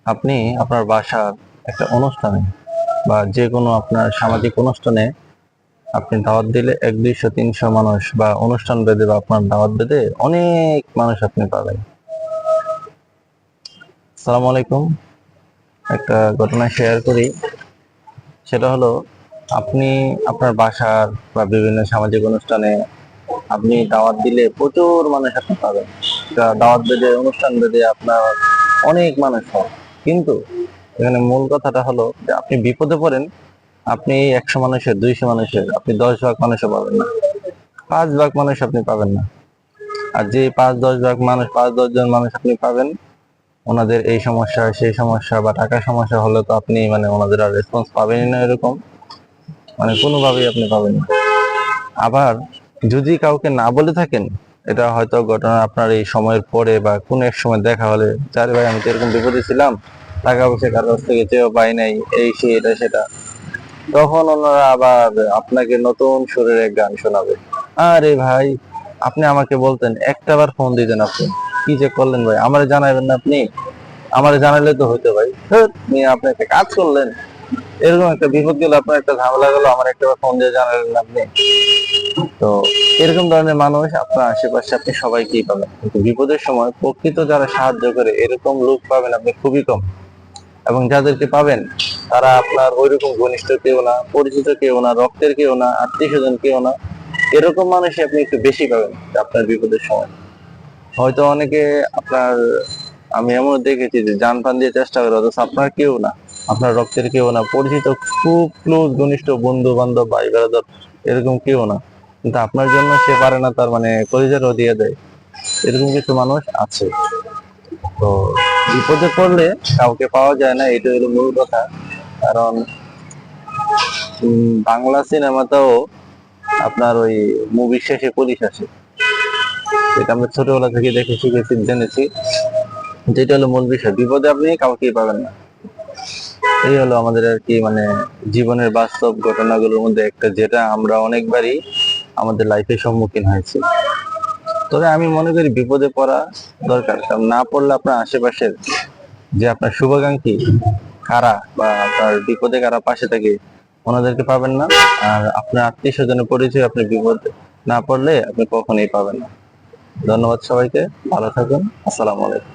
আপনি আপনার বাসার একটা অনুষ্ঠানে বা যে কোনো আপনার সামাজিক অনুষ্ঠানে আপনি দাওয়াত দিলে 1, 200, 300 মানুষ বা অনুষ্ঠান বেঁধে বা আপনার দাওয়াত বেঁধে অনেক মানুষ আপনি পাবেন। আসসালামু আলাইকুম। একটা ঘটনা শেয়ার করি। সেটা হলো, আপনি আপনার বাসার বা বিভিন্ন সামাজিক অনুষ্ঠানে আপনি দাওয়াত দিলে প্রচুর মানুষ আপনি পাবেন। দাওয়াত বেঁধে অনুষ্ঠান বেঁধে আপনার অনেক মানুষ হয়, কিন্তু এখানে মূল কথাটা হলো যে আপনি বিপদে পড়েন। আপনি 100 মানুষের, 200 মানুষের আপনি 10 ভাগ মানুষও পাবেন না, 5 ভাগ মানুষ আপনি পাবেন না। আর যে 5-10 ভাগ মানুষ, 5-10 জন মানুষ আপনি পাবেন, ওনাদের এই সমস্যা সেই সমস্যা বা টাকার সমস্যা হলে তো আপনি মানে ওনাদের আর রেসপন্স পাবেনই না, এরকম মানে কোনোভাবেই আপনি পাবেন না। আবার যদি কাউকে না বলে থাকেন, এটা হয়তো ঘটনা আপনার এই সময়ের পরে বা কোনো এক সময় দেখা হলে, যারে ভাই আমি তো এরকম বিপদে ছিলাম, টাকা পয়সা কারো কাছ থেকে চেয়েও পাই নাই, এই সেই এটা সেটা, তখন ওনারা আবার আপনাকে নতুন সুরের এক গান শোনাবে। আরে ভাই, আপনি আমাকে বলতেন, একটাবার ফোন দিতেন, আপনি কি যে করলেন ভাই, আমারে জানাবেন না আপনি? আমারে জানালে তো হইতো ভাই। ধুর, নিয়ে আপনি একটা কাজ করলেন, এরকম একটা বিপদ গেল, আপনার একটা ঝামেলা গেল, আমার একটাবার ফোন দিয়ে জানালেন না আপনি। তো এরকম ধরনের মানুষ আপনার আশেপাশে আপনি সবাইকেই পাবেন, কিন্তু বিপদের সময় প্রকৃত যারা সাহায্য করে এরকম লোক পাবেন আপনি খুবই কম। এবং যাদেরকে পাবেন, তারা আপনার ওইরকম ঘনিষ্ঠ কেউ না, পরিচিত কেউ না, রক্তের কেউ না, আত্মীয় স্বজন কেউ না। এরকম মানুষই আপনি একটু বেশি পাবেন আপনার বিপদের সময়। হয়তো অনেকে আপনার, আমি এমন দেখেছি যে জান প্রাণ দিয়ে চেষ্টা করে, অথচ আপনার কেউ না, আপনার রক্তের কেউ না, পরিচিত খুব ক্লোজ ঘনিষ্ঠ বন্ধু বান্ধব ভাই ব্রাদার এরকম কেউ না, কিন্তু আপনার জন্য সে পারে না, তার মানে কলিজারও দিয়ে দেয়। এরকম কিছু মানুষ আছে। তো বিপদে পড়লে কাউকে পাওয়া যায় না, এটা হলো মূল কথা। কারণ বাংলা সিনেমাতেও আপনার ওই মুভি শেষে পুলিশ আসে, এটা আমরা ছোটবেলা থেকে দেখে শিখেছি, জেনেছি। যেটা হলো মূল বিষয়, বিপদে আপনি কাউকেই পাবেন না। এই হলো আমাদের আর কি, মানে জীবনের বাস্তব ঘটনাগুলোর মধ্যে একটা, যেটা আমরা অনেকবারই আমাদের লাইফে সম্মুখীন হয়েছি। তবে আমি মনে করি বিপদে পড়া দরকার, কারণ না পড়লে আপনার আশেপাশের যে আপনার শুভাকাঙ্ক্ষী কারা বা আপনার বিপদে কারা পাশে থাকে, ওনাদেরকে পাবেন না। আর আপনার আত্মীয় স্বজনের পরিচয় আপনি বিপদে না পড়লে আপনি কখনোই পাবেন না। ধন্যবাদ সবাইকে, ভালো থাকুন, আসসালামু আলাইকুম।